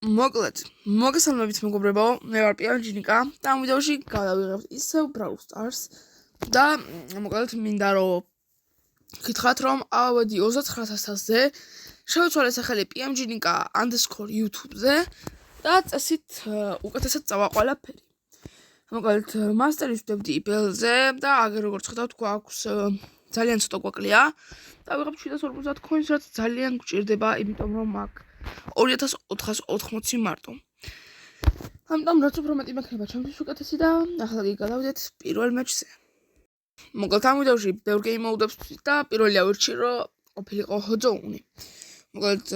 მოკლედ, მოგესალმებით მეგობრებო, მე ვარ პიანჯინიკა და ამ ვიდეოში გადავიღებთ ისევ Brawl Stars და მოკლედ მინდა რომ გითხრათ რომ ავედი 29000-ზე შევცვალე სახელი pmjnika _ YouTube-ზე და წესით უკეთესად წავა ყველაფერი. მოკლედ, მასტერის ვდებდი ბელზე და აგერ როგორც ხედავთ, გვაქვს ძალიან ცოტა გვაკლია და ვიღებ 750 coins, რაც ძალიან გვჭირდება, იმიტომ რომ მაგ 2480 მარტო. ამიტომ რაც უფრო მეტი მექნება ჩემთვის უკეთესი და ახლა კი გადავიდეთ პირველ მეჩზე. მოკლედ ამ ვიდეოში ბევრ game mode-ებს და პირველი ავირჩი რომ ყოფილიყო ჰოძოუნი. მოკლედ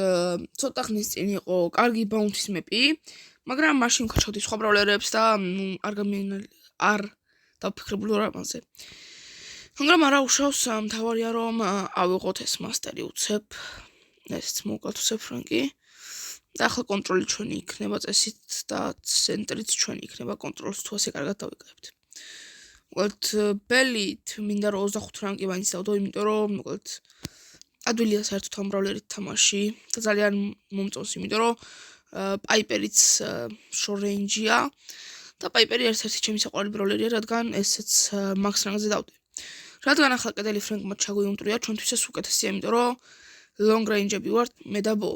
ცოტა ხნის წინ იყო კარგი bounty-ის მეპი, მაგრამ მაშინ ვქაჩავდი სხვა ბრავლერებს და არ დავფიქრებული ვარ ამაზე. მაგრამ არა უშავს, მთავარია რომ ავიღოთ ეს მასტერი უცებ, ესეც მოკლედ უცებ ფრანკი. და ახლა კონტროლი ჩვენი იქნება წესით და ცენტრიც ჩვენი იქნება კონტროლს თუ ასე კარგად დავიკავებთ. მოკლედ ბელით მინდა რომ 25 ფრანკი მაინც დავდო, იმიტომ რომ მოკლედ ადვილია საერთოდ ამ ბრავლერით თამაში და ძალიან მომწონს, იმიტომ რომ პაიპერიც short range-ია და პაიპერი ერთ-ერთი ჩემი საყვარელი ბრავლერია, რადგან ესეც max rank-ზე დავდე. რადგან ახლა კედელი ფრენკმა ჩაგვიუმტრია, ჩვენთვის ეს უკეთესია, იმიტომ რომ long range-ები ვართ მე და ბო.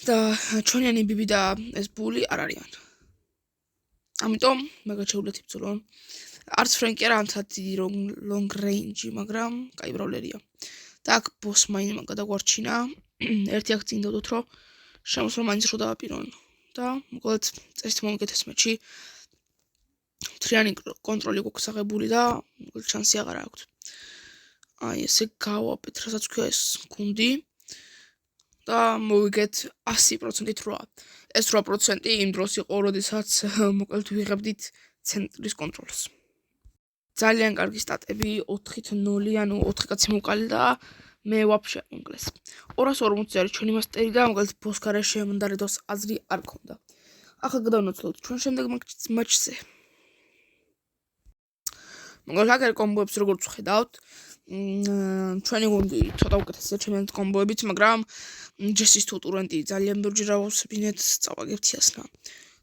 და ჩვენიანი ბიბი და ეს ბული არ არიან. ამიტომ მაგათ შეუძლეთ იბრძოლონ. არც ფრენკი არა ამთად დიდი long range, მაგრამ კაი ბრავლერია. და აქ boss mine-მა გადაგვარჩინა. ერთი აქ წინ დავდოთ, რომ შემოსვლა მაინც რო დავაპირონ. და მოკლედ წესით მომიგეთ ეს მეჩი. თრიანი კონტროლი გვაქვს აღებული და მოკლედ შანსი აღარ აქვს. აი ესე გავაპეთ, რასაც ქვია ეს გუნდი. და მოვიგეთ 100%-ით 8. ეს 8% იმ დროს იყო, როდესაც მოკლედ ვიღებდით ცენტრის კონტროლს. ძალიან კარგი სტატები, 4-0, ანუ 4 კაცი მოკალი და მე ვაფშე უნგლეს. 240 არის ჩვენი მასტერი და მოკლედ ბოსკარეში მანდარედოს აზრი არ ქონდა. ახლა გადავნაცვლოთ ჩვენ შემდეგ მაჩზე. მოკლედ აგერ კომბოებს როგორც ვხედავთ, ჩვენი გუნდი ცოტა უკეთესია ჩემი კომბოებით, მაგრამ ჯესის თუ ტურენტი ძალიან ბევრჯერ ავსებინეთ, წავაგებთ იასნა.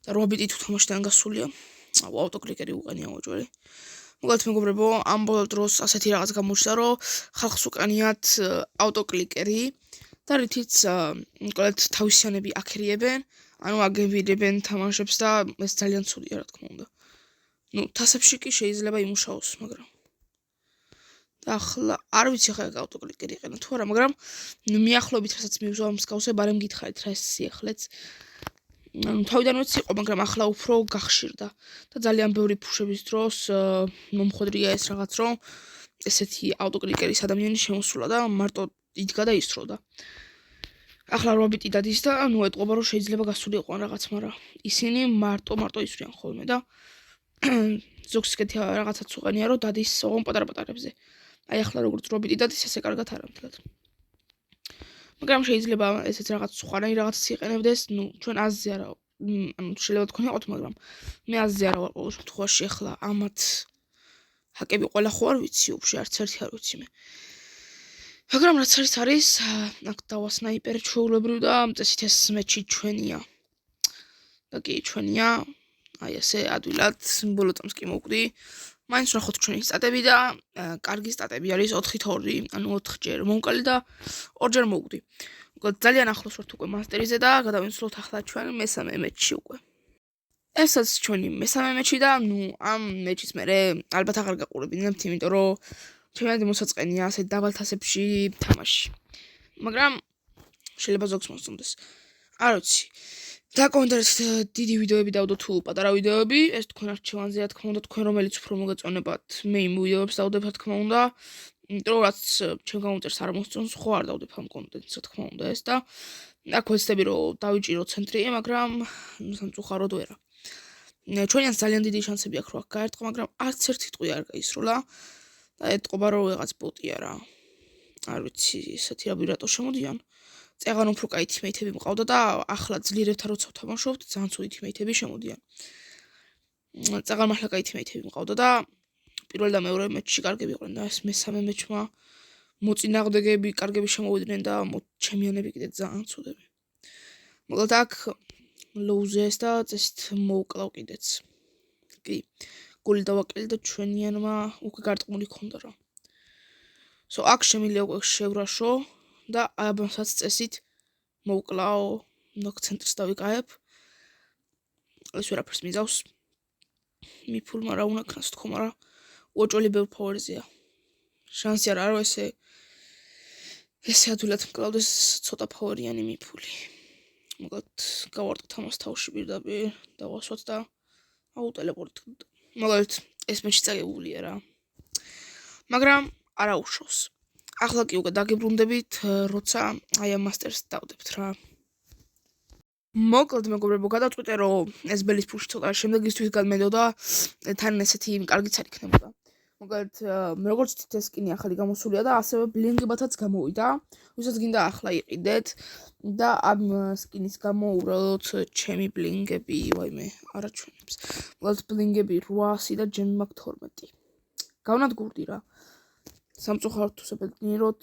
და 8 ბიტი თუ თამაშიდან გასულია, ავტოკლიკერი უყენია მოჭველი. მოკლედ მეგობრებო, ამ ბოლო დროს ასეთი რაღაც გამოჩნდა, რომ ხალხს უკანიათ ავტოკლიკერი და რითიც მოკლედ თავისიანები აქერიებენ, ანუ აგებირებენ თამაშებს და ეს ძალიან ცუდია, რა თქმა უნდა. თასებში კი შეიძლება იმუშაოს, მაგრამ ახლა არ ვიცი ხა ავტოკლიკერი იყენა თუ არა, მაგრამ მიახლოებით რასაც მივზვა მსგავსებ, არემ გითხარით რა ეს სიახლეც. თავიდან ვიცი იყო, მაგრამ ახლა უფრო გახშირდა და ძალიან ბევრი ფუშების დროს მომხვედრია ეს რაღაც, რომ ესეთი ავტოკლიკერის ადამიანი შემოსულა და მარტო იდგა და ისროდა. ახლა 8 ბიტი დადის და ეტყობა რომ შეიძლება გასულიყო რაღაც, მაგრამ ისინი მარტო ისვრიან ხოლმე და ზოგს ისეთი რაღაცაც უყენია, რომ დადის ოღონ პატარ-პატარებზე. აი ახლა როგორც 8 ბიტი დადის, ესე კარგად არ ამთლად. მაგრამ შეიძლება ესეც რაღაც სხვანაირი რაღაცას იყენებდეს, ჩვენ აზზე არა, ანუ შეიძლება თქვენ იყოთ, მაგრამ მე აზზე არა ვარ ყოველ შემთხვევაში. ახლა ამათ ჰაკები ყველა ხო არ ვიცი, უბრალოდ არც ერთი არ ვიცი მე. მაგრამ რაც არის, აქ დავა სნაიპერი ჩვეულებრივ და წესით ეს მეჩი ჩვენია. და კი ჩვენია, აი ესე ადვილად ბოლო წამს კი მოვკვდი. მაინც ვნახოთ ჩვენი სტატები და კარგი სტატები არის 4-2, ანუ 4 ჯერ მომკალი და 2 ჯერ მოვკვდი. მოკლედ ძალიან ახლოს ვართ უკვე მასტერიზე და გადავინცვლოთ ახლა ჩვენ მესამე მეჩში უკვე. ესაც ჩვენი მესამე მეჩი და ამ მეჩის მერე ალბათ აღარ გაყურებინებთ, იმიტომ რომ ჩემი მოსაწყენია ასეთ დაბალ თასებში თამაში. მაგრამ შეიძლება ზოგს მოსწონდეს. არ ვიცი. და კომენტარით დიდი ვიდეოები დავდო თუ პატარა ვიდეოები, ეს თქვენ არჩევანზე, რა თქმა უნდა, თქვენ რომელიც უფრო მოგეწონებათ, მე იმ ვიდეოებს დავდებ, რა თქმა უნდა, იმიტომ რომ რაც ჩემ კომენტარს არ მოსწონს, ხო არ დავდებ ამ კონტენტს, რა თქმა უნდა, ეს და აქ ვეცდები რომ დავიჭირო ცენტრი, მაგრამ სამწუხაროდ ვერა. ჩვენიანს ძალიან დიდი შანსები აქვს რომ აქ გაერტყა, მაგრამ არც ერთი ტყვი არ გაისროლა და ეტყობა რომ რაღაც ბოტია რა. არ ვიცი, ესეთი რაბირატო შემოდიან. წეღან უფრო კაი თიმეითები მყავდა და ახლა ძლიერებთან როცა ვთამაშობთ, ძალიან ცუდი თიმეითები შემოდიან. წეღან მართლა კაი თიმეითები მყავდა და პირველ და მეორე მეჩში კარგები იყვნენ და ეს მესამე მეჩმა მოწინააღმდეგეები კარგები შემოვიდნენ და ჩემიანები კიდე ძალიან ცუდები. მოკლედ აქ ლოუზეს და წესით მოვკლავ კიდეც. კი, გული დავაკელი და ჩვენიანმა უკვე გარტყმული ქონდა რა. აქ შემიძლია უკვე შევრაშო და ამასაც წესით მოვკლავ, ცენტრს დავიკავებ. ეს ვერაფერს მიზავს. მიფულმა რა უნდა ქნას თქო, მაგრამ უოჭველი ბევრ ფავორიზეა. შანსი არ არის ესე ადვილად მკლავდეს ცოტა ფავორიანი მიფული. მოკლედ გავარტყით ამას თავში პირდაპირ დავასვათ და აუტელეპორტ. მოკლედ ეს მეჩი წაგებულია რა. მაგრამ არა უშავს. ახლა კი უკვე დაგებრუნდებით, როცა აი ამ მასტერს დავდებთ რა. მოკლედ მეგობრებო, გადავწყვიტე რომ ეს ბელის ფუში ცოტა შემდეგისთვის გადმედოდა თან ესეთი კარგიც არ იქნებოდა. მოკლედ როგორც თვით ეს სკინი ახალი გამოსულია და ასევე ბლინგებათაც გამოვიდა, ვისაც გინდა ახლა იყიდეთ და ამ სკინის გამო უბრალოდ ჩემი ბლინგები, ვაიმე, არა ჩვენებს. მოკლედ ბლინგები 800 და ჯემი მაქვს 12. გავნათ გურდი რა. სამწუხაროდ უსაბედნიეროდ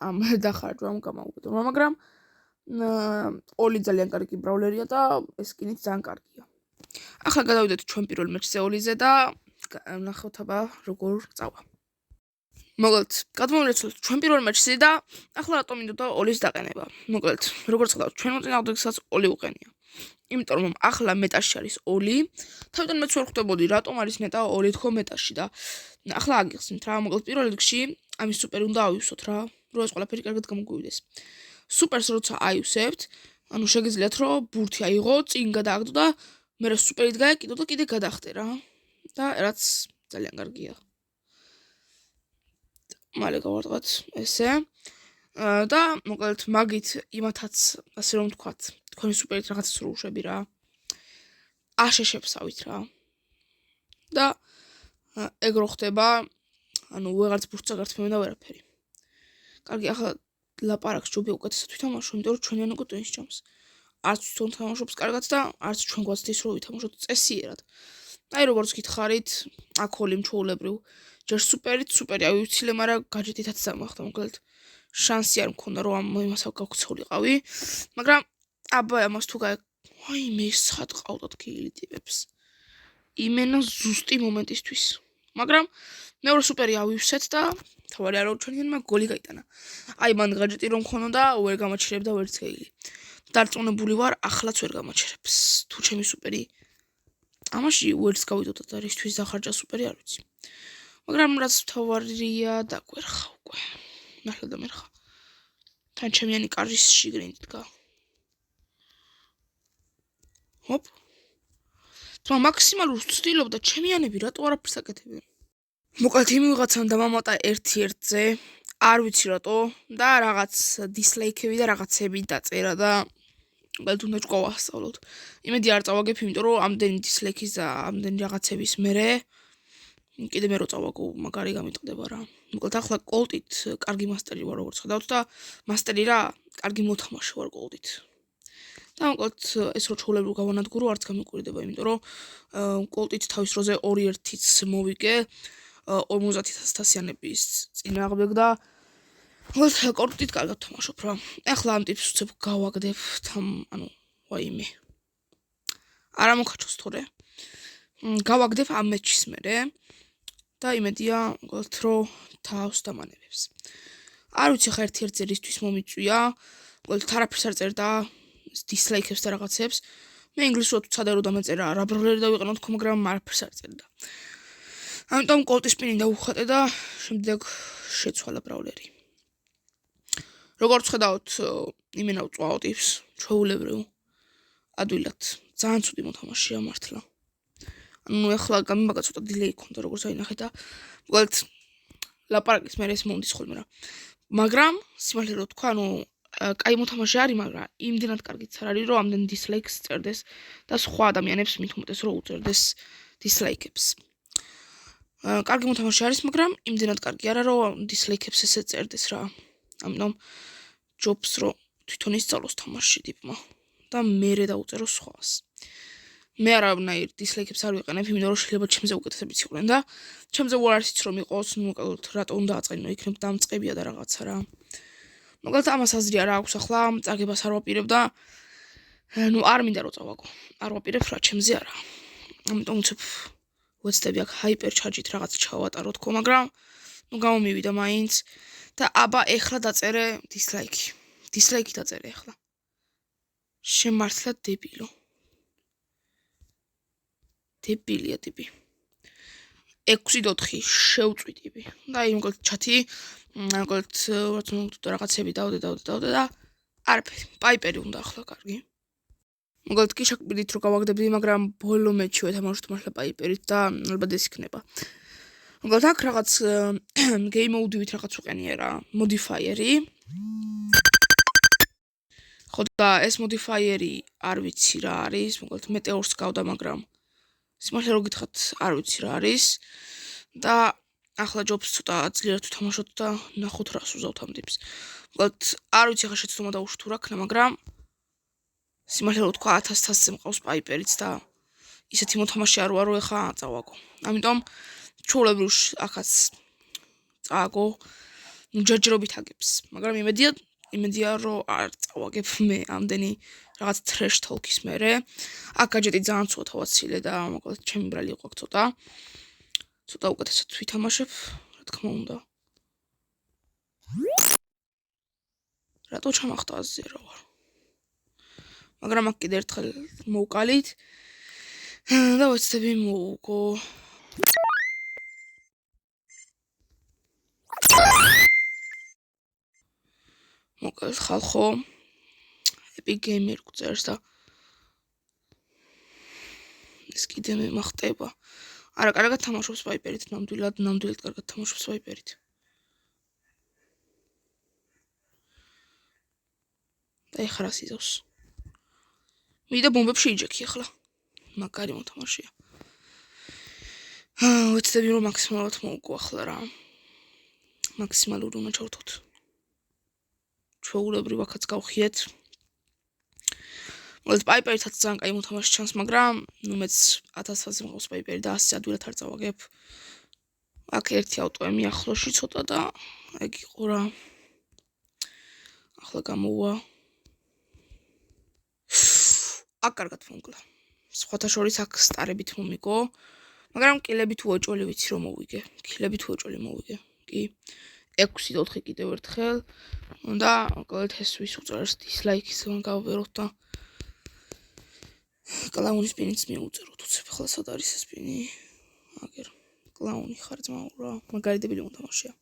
ამ დახარჯვამ გამაუბედურმა, მაგრამ ოლი ძალიან კარგი ბრაულერია და ეს სკინიც ძალიან კარგია. ახლა გადავიდეთ ჩვენ პირველ მეჩზე ოლიზე და ნახოთ აბა როგორ წავა. მოკლედ, გადმოვიდეთ ჩვენ პირველ მეჩზე და ახლა რატომ მინდოდა ოლის დაყენება. მოკლედ, როგორც ხედავთ, ჩვენ მოწინააღმდეგესაც ოლი უყენია. იმიტომ რომ ახლა მეტაში არის ოლი. თავიდან მეც ვერ ხვდებოდი რატომ არის მეტა ოლი თქო მეტაში და ახლა აგიხსნით რა. მოკლედ, პირველ რიგში ამის სუპერი უნდა ავივსოთ რა, რომ ეს ყველაფერი კარგად გამოგვივიდეს. სუპერს როცა აივსებთ, ანუ შეგიძლიათ რომ ბურთი აიღო, წინ გადააგდო და მე რა სუპერით გაეკიდო და კიდე გადახტე რა. და რაც ძალიან კარგია. მალე გავარტყათ ესე. და მოკლედ მაგით იმათაც ასე რომ ვთქვათ, თქვენი სუპერით რაღაცას რო უშვები რა. აშეშებსავით რა. და ეგ რო ხდება, ანუ ვეღარც ბურთს აღარ თმევენ და ვერაფერი. კარგი, ახლა ლაპარაკს ჯობია უკეთესად ვითამაშო, იმიტომ რომ ჩვენიან უკვე ტვინს ჭამს. არც თვითონ თამაშობს კარგად და არც ჩვენ გვაქვს ის რომ ვითამაშოთ წესიერად. აი როგორც გითხარით, აქ ოლი მჩვეულებრივ, ჯერ სუპერი ავივცილე, მაგრამ გაჯეტითაც დამახდა, მოკლედ შანსი არ მქონდა რომ იმას გავქცეულიყავი, მაგრამ აბა ამას თუ ვაიმე სად ყავდათ გილი ტიპებს. იმენა ზუსტი მომენტისთვის. მაგრამ მეორე სუპერი ავივსეთ და თავარი არა ჩვენიანმა გოლი გაიტანა. აი მან გაჯეტი რომ მქონოდა, ვერ გამაჩერებდა ვერც გელი. დარწმუნებული ვარ, ახლაც ვერ გამაჩერებს. თუ ჩემი სუპერი ამაში ვერც გავიდოდა და რისთვის დახარჯა სუპერი არ ვიცი. მაგრამ რაც თავარია დაგვერხა უკვე. ნახე და მერხა. თან ჩემიანი კარის შიგნით დგა. ჰოპ. თმა მაქსიმალურ ვცდილობდა ჩემიანები რატო არაფერს აკეთებენ. მოკლედ იმ ვიღაცამ დამამატა 1-1-ზე, არ ვიცი რატო და რაღაც დისლაიქები და რაღაცები დაწერა და მოკლედ უნდა ჭკვა ვასწავლოთ. იმედი არ წავაგებ, იმიტომ რომ ამდენი დისლაიქის და ამდენი რაღაცების მერე კიდე მე რო წავაგო, მაგარი გამიტყდება რა. მოკლედ ახლა კოლტით კარგი მასტერი ვარ როგორც ხედავთ და მასტერი რა, კარგი მოთამაშე ვარ კოლტით. და მოკლედ ეს რო ჩაულებრივ გავანადგურო, არც გამიკვირდება, იმიტომ რომ კოლტით თავის დროზე 2-1-იც მოვიგე 50,000-იანების წინააღმდეგ და მოკლედ კოლტით კარგად თამაშობ რა. ახლა ამ ტიპს ვცებ გავაგდებ ანუ ვაიმე. არა მოგხაჩოს თორე. გავაგდებ ამ მეჩის მერე. და იმედია, მოკლედ რომ თავს დამანებებს. არ ვიცი ხა 1-1-ზე რისთვის მომიწვია, მოკლედ არაფერს არ წერდა დისლაიქებს და რაღაცებს. მე ინგლისურად ვცადე რომ დამეწერა რა ბროლერი დავიყენო თქო, მაგრამ არაფერს არ წერდა. ამიტომ კოლტის სპინი დავუხატე და შემდეგ შეცვალა ბრაულერი. როგორც ხედავთ, იმენა ვწვავ ტიპს, ჩვეულებრივ. ადვილად, ძალიან ცუდი მოთამაშეა მართლა. ანუ ახლა გამიმაგა ცოტა დილეი ქონდა როგორც აინახე და მოკლედ ლაპარაკის მერე ეს მომდის ხოლმე რა. მაგრამ სიმართლე რო თქვა, ანუ კაი მოთამაშე არის, მაგრამ იმდენად კარგიც არ არის, რომ ამდენ დისლაიქს წერდეს და სხვა ადამიანებს მით უმეტეს რომ უწერდეს დისლაიქებს. კარგი მოთამაშე არის, მაგრამ იმდენად კარგი არა, რომ დისლაიქებს ესე წერდეს რა. ამიტომ ჯობს რომ თვითონ ისწავლოს თამაში ტიპმა და მერე დაუწეროს სხვას. მე არავნაირ დისლაიქებს არ ვიყენებ, იმიტომ რომ შეიძლება ჩემზე უკეთესებიც იყვნენ და ჩემზე უარ არც რომ იყოს, მოკლედ რატო უნდა აწყინო, იქნებ დამწყებია და რაღაცა რა. მოკლედ ამას აზრი არ აქვს ახლა, წაგებას არ ვაპირებ და ნუ არ მინდა რომ წავაგო. არ ვაპირებ რა ჩემზე არა. ამიტომ უცებ ვეცდები აქ ჰაიპერ ჩარჯით რაღაც ჩავატარო თქო, მაგრამ ნუ გამომივიდა მაინც და აბა ეხლა დაწერე დისლაიკი. დისლაიკი დაწერე ეხლა. შემართლა დებილო. დებილია ტიპი. 6.4 შევწვი ტიპი. და იმგოლ ჩათი, მგოლ რაღაცები დავდე და არაფერი. პაიპერი უნდა ახლა კარგი. მგოლ კი შეკბიდით რომ გავაგდებდი, მაგრამ ბოლო მეჩი ვეთამაშოთ მართლა პაიპერით და ალბათ ეს იქნება. მგოლ აქ რაღაც game mode-ით რაღაც უყენია რა, modifier-ი. ხო და ეს modifier-ი არ ვიცი რა არის, მგოლ meteor-ს გავდა, მაგრამ სიმართლე რო გითხრათ, არ ვიცი რა არის და ახლა ჯობს ცოტა ძლიერად ვთამაშოთ და ნახოთ რას უზავთ ამ ტიპს. მგოლ არ ვიცი ახლა შეცდომა და უშ თუ რა ქნა, მაგრამ სიმართლე რო თქვა 1000-ზე მყავს პაიპერიც და ისეთი მოთამაშე არ ვარო ეხლა წავაგო. ამიტომ ჩულებრივ ახაც წააგო ჯერჯერობით აგებს, მაგრამ იმედია რომ არ წავაგებ მე ამდენი რაღაც trash talk-ის მერე. აქ გაჯეტი ძალიან ცოტავაცილე და მოკლედ ჩემი ბრალი იყო აქ ცოტა უკეთესად ვითამაშებ, რა თქმა უნდა. რატო ჩამახტა აზზე რა ვარ. მაგრამ აქ კიდე ერთხელ მოვკალით და ვეცდები მოვუგო. მოკლედ ხალხო Epic Gamer გწერს და ეს კიდე მე მახტება. არა, კარგად თამაშობს პაიპერით, ნამდვილად კარგად თამაშობს პაიპერით. და ეხლა რა სიზავს. მიდა ბომბებში იჯექი ახლა. მაგარი მოთამაშეა. ვეცდები რომ მაქსიმალურად მოვუგო ახლა რა. მაქსიმალური უნდა ჩავთოთ. ჩვეულებრივ აქაც გავხიეთ. მოგეთ პაიპერითაც ძალიან კაი მოთამაშე ჩანს, მაგრამ ნუ მეც 1000-ზე მყავს პაიპერი და 100-ზე ადვილად არ წავაგებ. აქ ერთი ავტოე მიახლოში ცოტა და ეგ იყო რა. ახლა გამოვა. აქ კარგად მომგლა. სხვათა შორის აქ სტარებით მომიგო, მაგრამ კილებით უოჭველი ვიცი რომ მოვიგე. კილებით უოჭველი მოვიგე. კი. 6.4 კიდევ ერთხელ. და მოკლედ ეს ვის უწერს დისლაიქის გავაბეროთ და კლაუნის სპინიც მიუწეროთ. უცებ ახლა სად არის ეს სპინი? აგერ კლაუნი ხარ ძმაურა. მაგარი დებილი მოთამაშეა.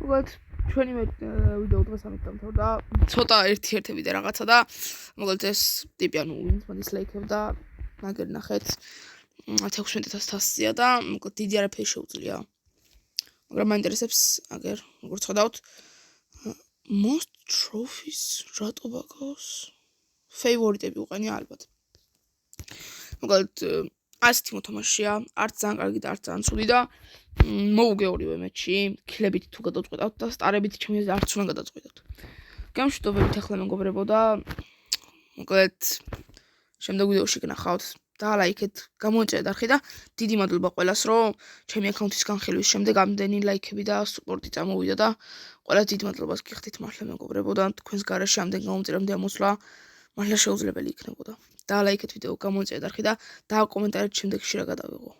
მოკლედ ჩვენი ვიდეო დღეს ამით დამთავრდა. ცოტა ერთ-ერთები და რაღაცა და მოკლედ ეს ტიპი ანუ ვინც დისლაიქებ და მაგერ ნახეთ 16,100-ია და მოკლედ დიდი არაფერი შეუძლია. მაგრამ მაინტერესებს აგერ როგორც ხედავთ most trophies რატო ბაგავს ფეივორიტები უყენია ალბათ. მოკლედ ასეთი მოთამაშეა, არც ძალიან კარგი და არც ძალიან ცუდი და მოვუგე ორივე მეჩი, კილებით თუ გადავწყვეტავთ და სტარებით ჩემი არც უნდა გადავწყვეტავთ. გამშვიდობებით ახლა მეგობრებო და მოკლედ შემდეგ ვიდეოში გნახავთ და ლაიქეთ, გამოიწერეთ არხი და დიდი მადლობა ყველას, რომ ჩემი აკაუნთის განხილვის შემდეგ ამდენი ლაიქები და სუპორტი წამოვიდა და ყველას დიდ მადლობას გიხდით მართლა მეგობრებო და თქვენს გარეშე ამდენ გამომწერამდე ამოსვლა მართლა შეუძლებელი იქნებოდა. და ლაიქეთ ვიდეო, გამოიწერეთ არხი და კომენტარით შემდეგში რა გადავიღო.